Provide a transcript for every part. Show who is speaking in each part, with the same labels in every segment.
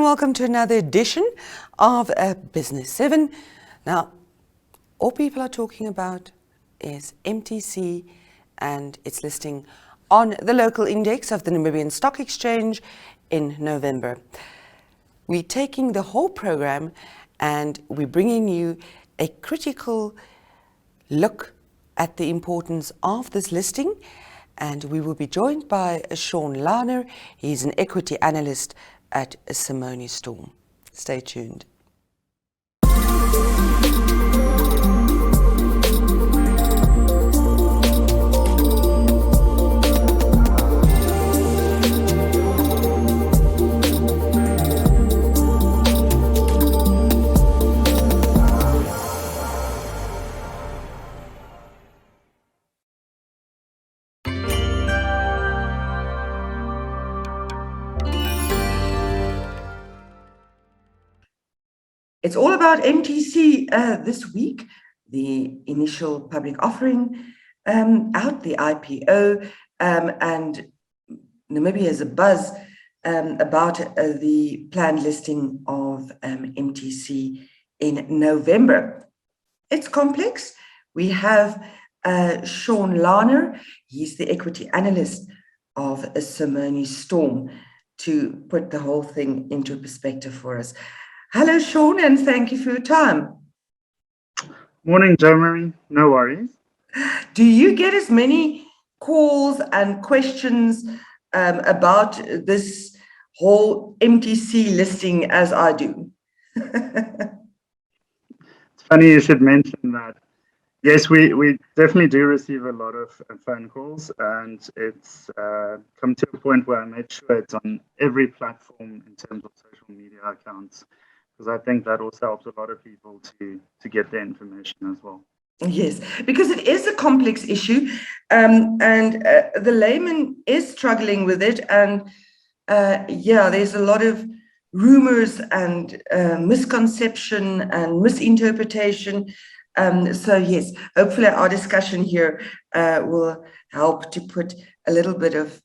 Speaker 1: welcome to another edition of Business 7. Now, all people are talking about is MTC and its listing on the local index of the Namibian Stock Exchange in November. We're taking the whole program and we're bringing you a critical look at the importance of this listing, and we will be joined by Shaun Lahner. He's an equity analyst at Simonis Storm. Stay tuned. It's all about MTC this week, the initial public offering out, the IPO, and Namibia has a buzz about the planned listing of MTC in November. It's complex. We have Shaun Lahner. He's the equity analyst of Simonis Storm to put the whole thing into perspective for us. Hello, Shaun, and thank you for your time.
Speaker 2: Morning, Jo Marie. No worries.
Speaker 1: Do you get as many calls and questions about this whole MTC listing as I do?
Speaker 2: It's funny you should mention that. Yes, we definitely do receive a lot of phone calls, and it's come to a point where I made sure it's on every platform in terms of social media accounts, because I think that also helps a lot of people to get their information as well.
Speaker 1: Yes, because it is a complex issue, and the layman is struggling with it, and there's a lot of rumors and misconception and misinterpretation. So yes, hopefully our discussion here will help to put a little bit of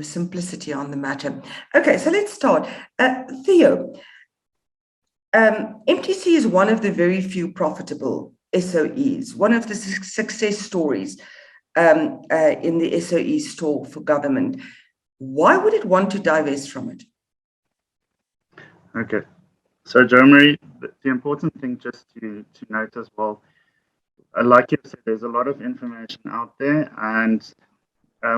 Speaker 1: simplicity on the matter. Okay, so let's start. Theo, MTC is one of the very few profitable SOEs, one of the success stories in the SOE store for government. Why would it want to divest from it?
Speaker 2: Okay, so Jo Marie, the important thing just to note as well, like you said, there's a lot of information out there, and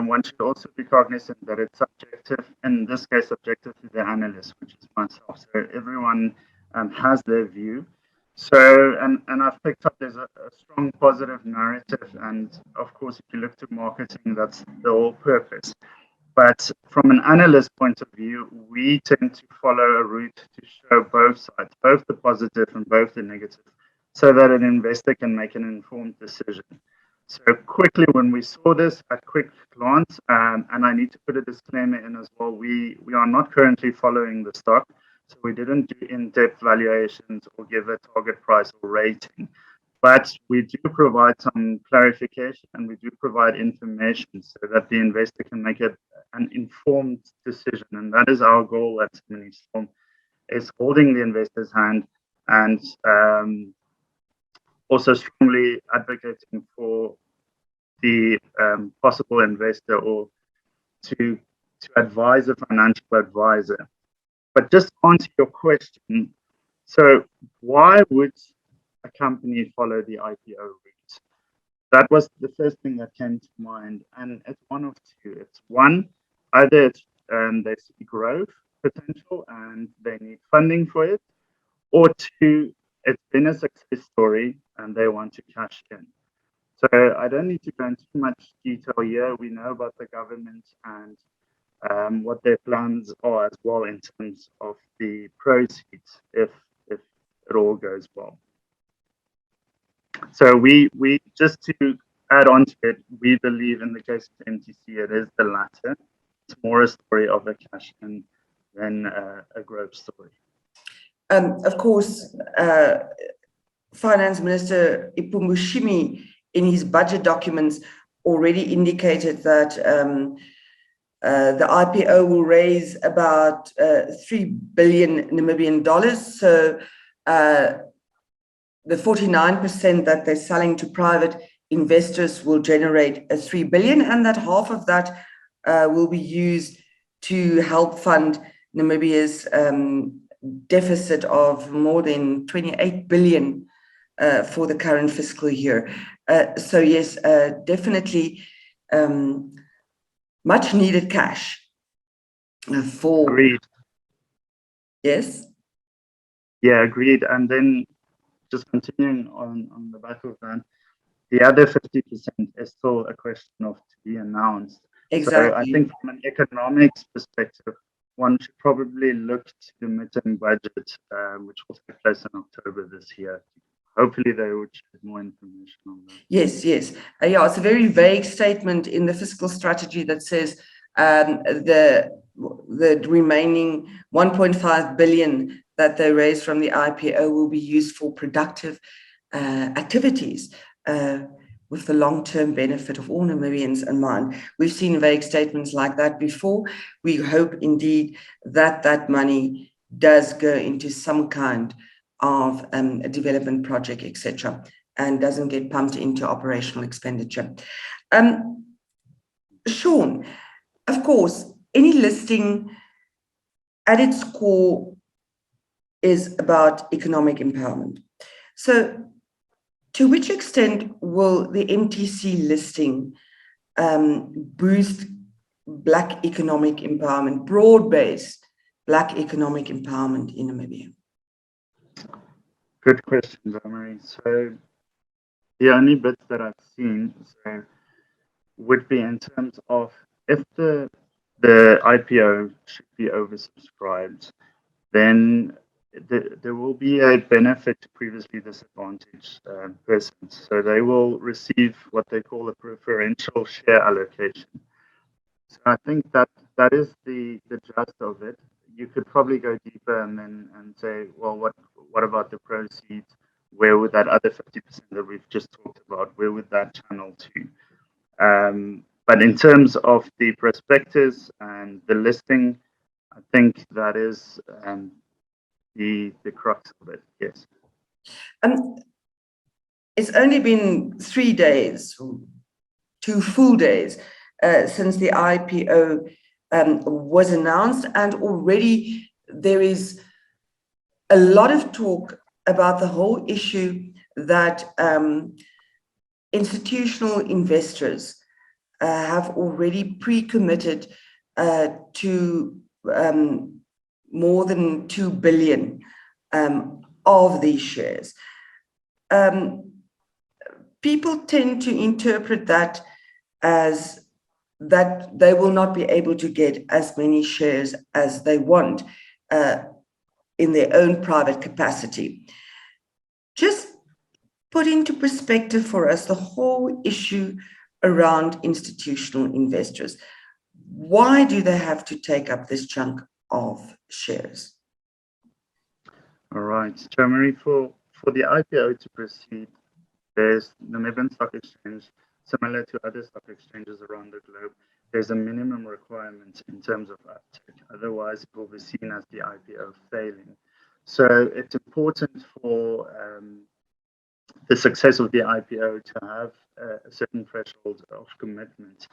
Speaker 2: one should also be cognizant that it's subjective, in this case subjective to the analyst, which is myself. So everyone has their view. So, and I've picked up there's a strong positive narrative, and of course, if you look to marketing, that's the whole purpose. But from an analyst point of view, we tend to follow a route to show both sides, both the positive and both the negative, so that an investor can make an informed decision. So quickly, when we saw this at quick glance, and I need to put a disclaimer in as well, we are not currently following the stock. So we didn't do in-depth valuations or give a target price or rating, but we do provide some clarification and we do provide information so that the investor can make an informed decision. And that is our goal at Simonis Storm, is holding the investor's hand and also strongly advocating for the possible investor or to advise a financial advisor. But just to answer your question, so why would a company follow the IPO route? That was the first thing that came to mind, and it's one of two. It's one, either they see growth potential and they need funding for it, or two, it's been a success story and they want to cash in. So I don't need to go into too much detail here. We know about the government and what their plans are as well in terms of the proceeds if it all goes well. So we just to add on to it, we believe in the case of MTC, it is the latter. It's more a story of a cash in than a growth story.
Speaker 1: Of course, Finance Minister Ipumbushimi in his budget documents already indicated that The IPO will raise about 3 billion Namibian dollars. So the 49% that they're selling to private investors will generate a 3 billion, and that half of that will be used to help fund Namibia's deficit of more than 28 billion for the current fiscal year. So yes, definitely much needed cash for.
Speaker 2: Agreed.
Speaker 1: Yes.
Speaker 2: Yeah, agreed. And then just continuing on the back of that, the other 50% is still a question of to be announced.
Speaker 1: Exactly.
Speaker 2: So I think from an economics perspective, one should probably look to the midterm budget, which will take place in October this year. Hopefully they will shed more information on that.
Speaker 1: Yes, yes. Yeah, it's a very vague statement in the fiscal strategy that says the remaining 1.5 billion that they raised from the IPO will be used for productive activities with the long-term benefit of all Namibians in mind. We've seen vague statements like that before. We hope indeed that that money does go into some kind of a development project, etc., and doesn't get pumped into operational expenditure. Shaun, of course, any listing at its core is about economic empowerment. So to which extent will the MTC listing boost Black economic empowerment, broad-based Black economic empowerment in Namibia?
Speaker 2: Good question, Marie. So the only bits that I've seen would be in terms of if the IPO should be oversubscribed, then there will be a benefit to previously disadvantaged persons. So they will receive what they call a preferential share allocation. So I think that is the gist of it. You could probably go deeper and say, well, what about the proceeds? Where would that other 50% that we've just talked about, where would that channel to? But in terms of the prospectus and the listing, I think that is the crux of it. Yes.
Speaker 1: It's only been 3 days, 2 full days, since the IPO was announced, and already there is a lot of talk about the whole issue that institutional investors have already pre-committed to more than 2 billion of these shares. People tend to interpret that as that they will not be able to get as many shares as they want in their own private capacity. Just put into perspective for us the whole issue around institutional investors. Why do they have to take up this chunk of shares?
Speaker 2: All right. So, Marie, for the IPO to proceed, there's the Namibian Stock Exchange, similar to other stock exchanges around the globe. There's a minimum requirement in terms of uptake. Otherwise, it will be seen as the IPO failing. So it's important for the success of the IPO to have a certain threshold of commitment.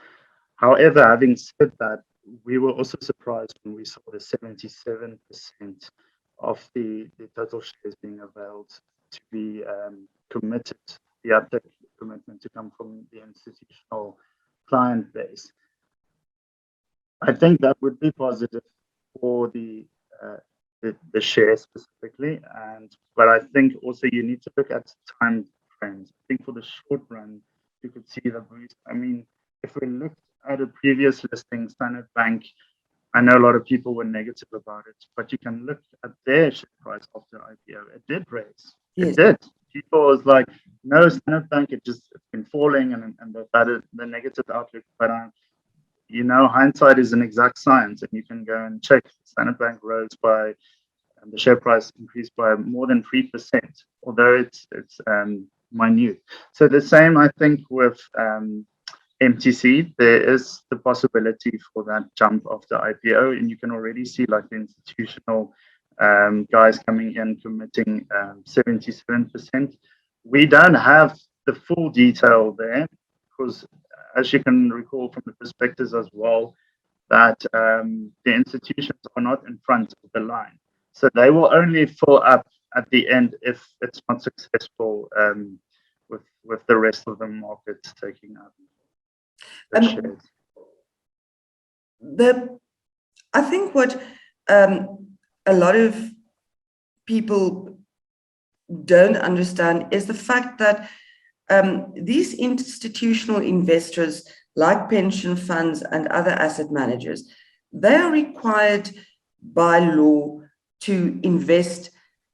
Speaker 2: However, having said that, we were also surprised when we saw the 77% of the total shares being availed to be committed, the uptake commitment to come from the institutional client base. I think that would be positive for the share specifically, but I think also you need to look at time frames. I think for the short run, you could see the boost. I mean, if we looked at a previous listing, Standard Bank, I know a lot of people were negative about it, but you can look at their share price after IPO. It did raise.
Speaker 1: Yes.
Speaker 2: It did. People was like, no, Standard Bank, it's been falling and the negative outlook. But you know, hindsight is an exact science, and you can go and check. Standard Bank rose by, the share price increased by more than 3%, although it's minute. So the same, I think, with MTC, there is the possibility for that jump of the IPO, and you can already see like the institutional guys coming in committing 77%. We don't have the full detail there because, as you can recall from the prospectus as well, that the institutions are not in front of the line. So they will only fill up at the end if it's not successful with the rest of the markets taking up the shares.
Speaker 1: I think what a lot of people don't understand is the fact that these institutional investors, like pension funds and other asset managers, they are required by law to invest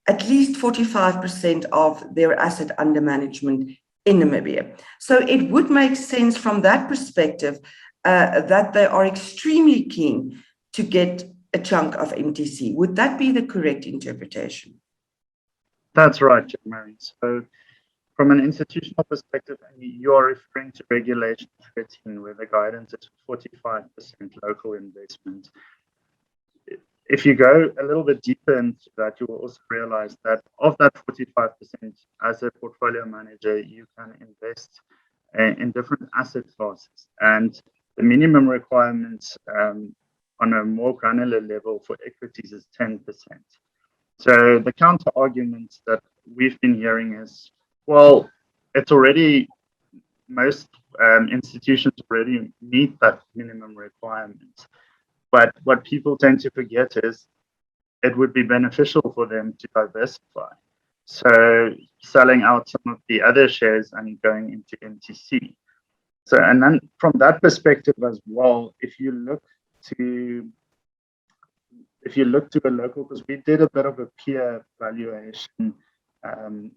Speaker 1: at least 45% of their asset under management in Namibia. So it would make sense from that perspective that they are extremely keen to get a chunk of MTC. Would that be the correct interpretation?
Speaker 2: That's right, Mary. So from an institutional perspective, you are referring to Regulation 13, where the guidance is 45% local investment. If you go a little bit deeper into that, you will also realize that of that 45%, as a portfolio manager, you can invest in different asset classes. And the minimum requirements on a more granular level for equities is 10%. So the counter argument that we've been hearing is, well, it's already, most institutions already meet that minimum requirement. But what people tend to forget is it would be beneficial for them to diversify. So selling out some of the other shares and going into MTC. So, and then from that perspective as well, if you look to a local, because we did a bit of a peer valuation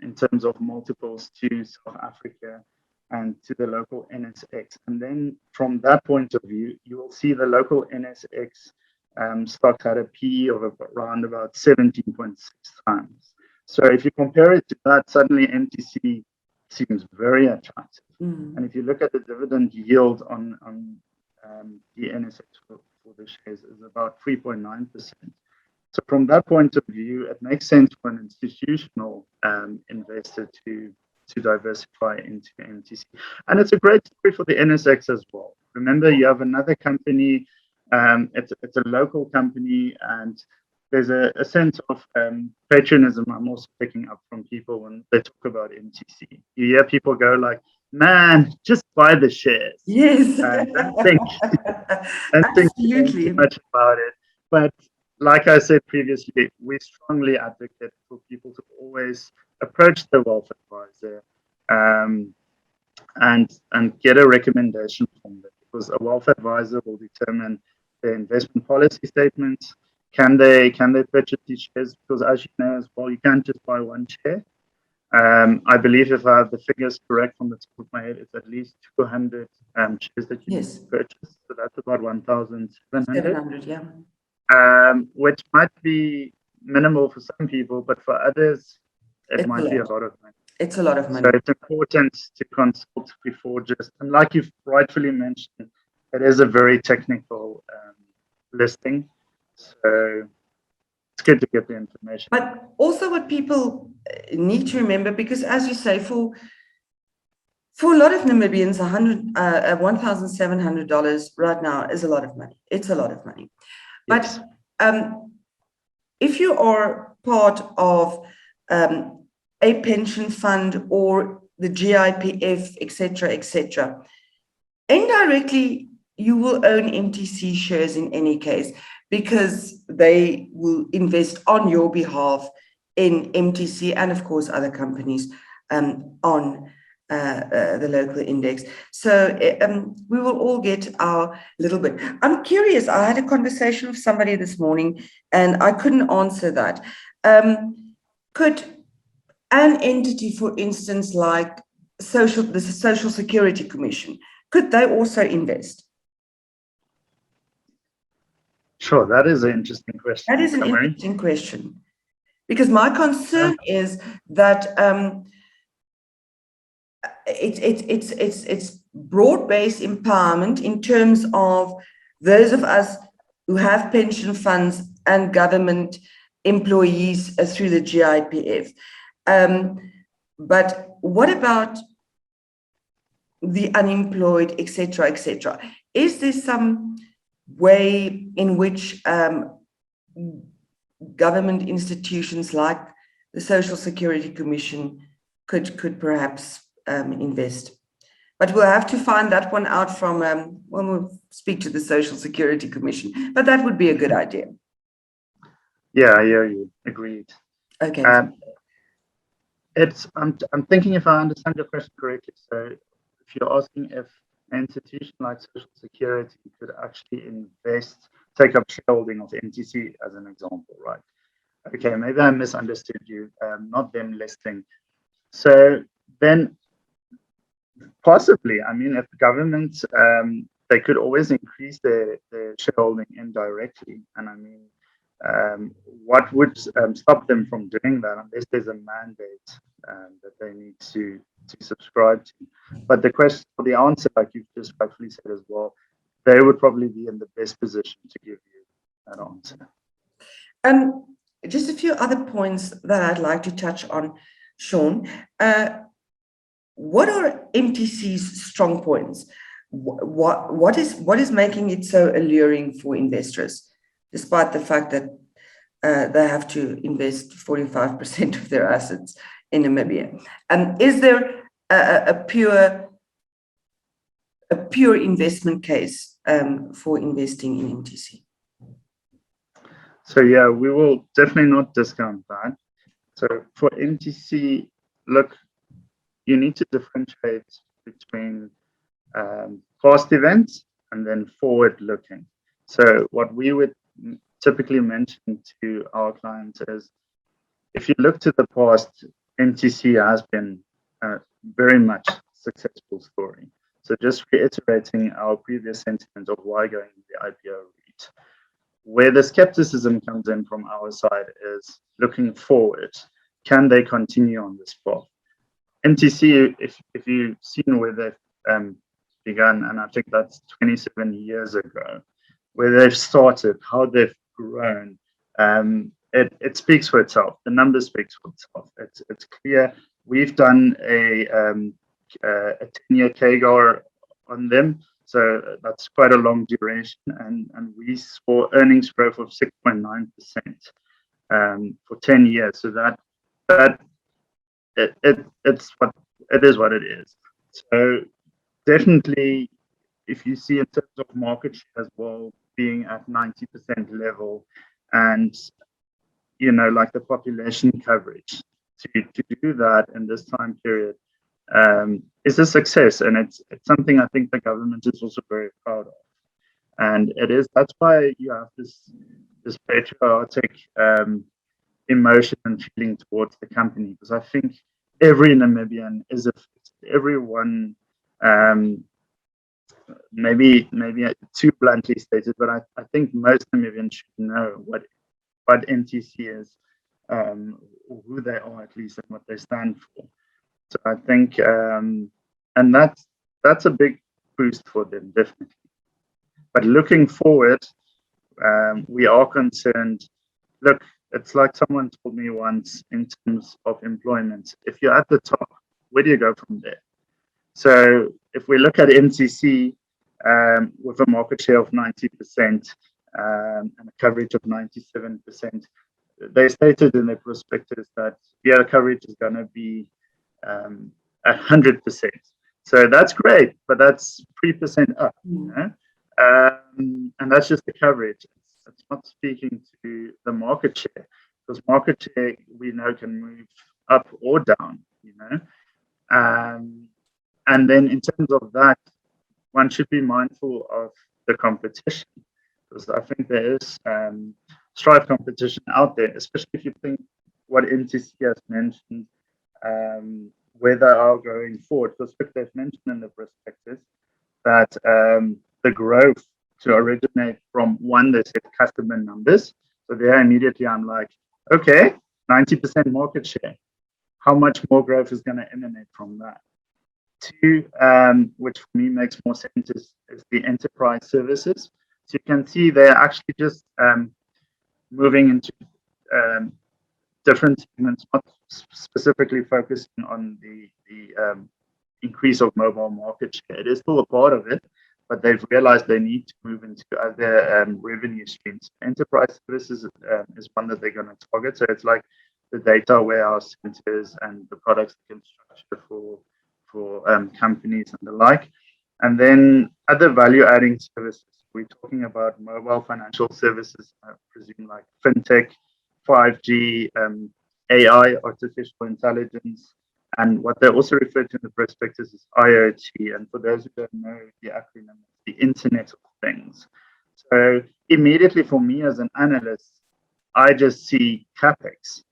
Speaker 2: in terms of multiples to South Africa and to the local NSX. And then from that point of view, you will see the local NSX stock had a PE of around about 17.6 times. So if you compare it to that, suddenly MTC seems very attractive. And if you look at the dividend yield on the NSX for the shares is about 3.9%. So from that point of view, it makes sense for an institutional investor to diversify into MTC. And it's a great story for the NSX as well. Remember, you have another company, it's a local company, and there's a sense of patriotism I'm also picking up from people when they talk about MTC. You hear people go like, man, just buy the shares.
Speaker 1: Yes.
Speaker 2: Don't think too much about it. But like I said previously, we strongly advocate for people to always approach the wealth advisor and get a recommendation from them, because a wealth advisor will determine their investment policy statements. Can they purchase these shares? Because as you know as well, you can't just buy one share. I believe if I have the figures correct from the top of my head, it's at least 200 shares that you can purchase. So that's about 1,700.
Speaker 1: Yeah.
Speaker 2: Which might be minimal for some people, but for others, it might be a lot of money.
Speaker 1: It's a lot of money.
Speaker 2: So it's important to consult before just, and like you've rightfully mentioned, it is a very technical listing. So it's good to get the information.
Speaker 1: But also what people need to remember, because as you say, for a lot of Namibians, $1,700 right now is a lot of money. It's a lot of money. But if you are part of a pension fund or the GIPF, etc., indirectly, you will own MTC shares in any case, because they will invest on your behalf in MTC and, of course, other companies on the local index. So we will all get our little bit. I'm curious. I had a conversation with somebody this morning, and I couldn't answer that. Could an entity, for instance, like the Social Security Commission, could they also invest?
Speaker 2: Sure, that is an interesting question.
Speaker 1: That is an interesting question, because my concern is that it's broad-based empowerment in terms of those of us who have pension funds and government employees through the GIPF. But what about the unemployed, etc., etc.? Is there some way in which government institutions like the Social Security Commission could perhaps invest? But we'll have to find that one out from when we'll speak to the Social Security Commission. But that would be a good idea.
Speaker 2: Yeah, I hear you. Agreed.
Speaker 1: Okay.
Speaker 2: I'm thinking if I understand your question correctly. So if you're asking if an institution like Social Security could actually invest, take up shareholding of NTC as an example, right? Okay, maybe I misunderstood you. Not them listing. So then possibly, I mean, if the government, they could always increase their shareholding indirectly. And I mean, what would stop them from doing that unless there's a mandate that they need to subscribe to? But the question, or the answer, like you've just rightfully said as well, they would probably be in the best position to give you that answer.
Speaker 1: Just a few other points that I'd like to touch on, Shaun. What are MTC's strong points? What is making it so alluring for investors, despite the fact that they have to invest 45% of their assets in Namibia? Is there a pure investment case for investing in MTC?
Speaker 2: So yeah, we will definitely not discount that. So for MTC, look, you need to differentiate between past events and then forward-looking. So what we would typically mention to our clients is, if you look to the past, MTC has been a very much successful story. So just reiterating our previous sentiment of why going the IPO route. Where the skepticism comes in from our side is looking forward. Can they continue on this path? MTC, if you've seen where they've begun, and I think that's 27 years ago, where they've started, how they've grown, it speaks for itself. The numbers speaks for itself. It's clear. We've done a 10-year CAGR on them, so that's quite a long duration, and we saw earnings growth of 6.9% for 10 years. So that it's what it is. What it is. So definitely, if you see in terms of market share as well being at 90% level, and like the population coverage to do that in this time period is a success, and it's something I think the government is also very proud of, and that's why you have this patriotic emotion and feeling towards the company, because I think every Namibian is affected. Everyone, maybe too bluntly stated, but I think most Namibians should know what NTC is, who they are at least, and what they stand for. So I think, and that's a big boost for them, definitely. But looking forward, we are concerned. Look, it's like someone told me once in terms of employment. If you're at the top, where do you go from there? So if we look at MTC with a market share of 90% and a coverage of 97%, they stated in their prospectus that the coverage is going to be 100%. So that's great, but that's 3% up. And that's just the coverage. It's not speaking to the market share, because market share we know can move up or down. And then in terms of that, one should be mindful of the competition, because I think there is strife competition out there, especially if you think what MTC has mentioned, where they are going forward. Because they've mentioned in the prospectus that the growth to originate from one, they said customer numbers. So there immediately I'm like, okay, 90% market share. How much more growth is going to emanate from that? Two, which for me makes more sense, is the enterprise services. So you can see they're actually just moving into different segments, not specifically focusing on the increase of mobile market share. It is still a part of it, but they've realized they need to move into other revenue streams. Enterprise services is one that they're going to target. So it's like the data warehouse centers and the products they can structure for companies and the like. And then other value-adding services. We're talking about mobile financial services, I presume, like fintech, 5G, AI, artificial intelligence, and what they also refer to in the prospectus is IoT. And for those who don't know the acronym, it's the Internet of Things. So immediately for me as an analyst, I just see CapEx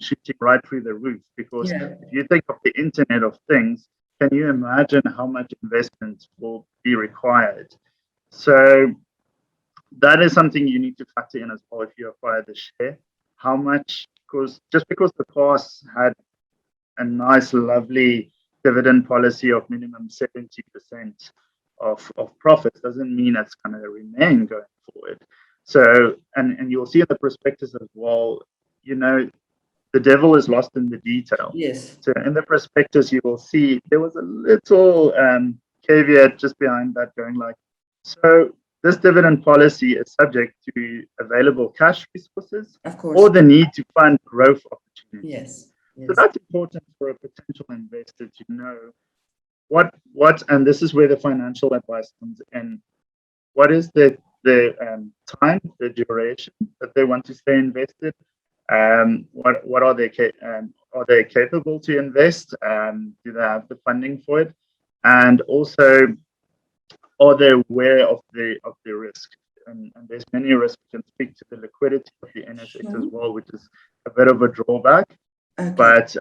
Speaker 2: shooting right through the roof, because if you think of the Internet of Things, can you imagine how much investment will be required? So that is something you need to factor in as well if you acquire the share. How much? Because just because the past had a nice, lovely dividend policy of minimum 70% of profits doesn't mean it's going to remain going forward. So, and you'll see in the prospectus as well, the devil is lost in the detail.
Speaker 1: Yes.
Speaker 2: So in the prospectus, you will see there was a little caveat just behind that going like, so this dividend policy is subject to available cash resources,
Speaker 1: of course,
Speaker 2: or the need to fund growth opportunities.
Speaker 1: Yes.
Speaker 2: So that's important for a potential investor to know what, and this is where the financial advice comes in. What is the time, the duration that they want to stay invested? What are they capable to invest? Do they have the funding for it? And also, are they aware of the risk? And there's many risks. You can speak to the liquidity of the NSX as well, which is a bit of a drawback.
Speaker 1: Okay.
Speaker 2: But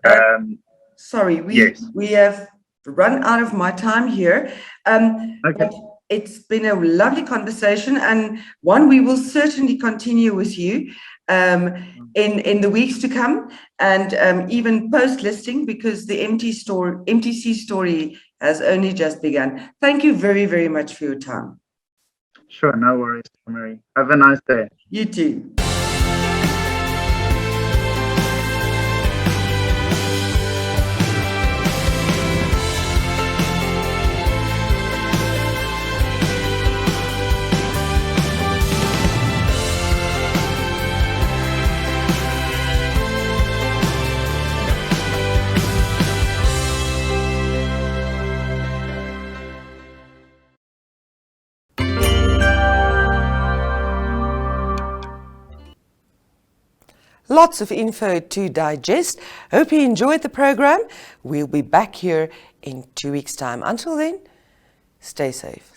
Speaker 1: sorry, we have run out of my time here.
Speaker 2: Okay.
Speaker 1: But it's been a lovely conversation, and one we will certainly continue with you in the weeks to come, and even post-listing, because the MTC story has only just begun. Thank you very, very much for your time.
Speaker 2: Sure, no worries, Mary. Have a nice day.
Speaker 1: You too. Lots of info to digest. Hope you enjoyed the program. We'll be back here in 2 weeks' time. Until then, stay safe.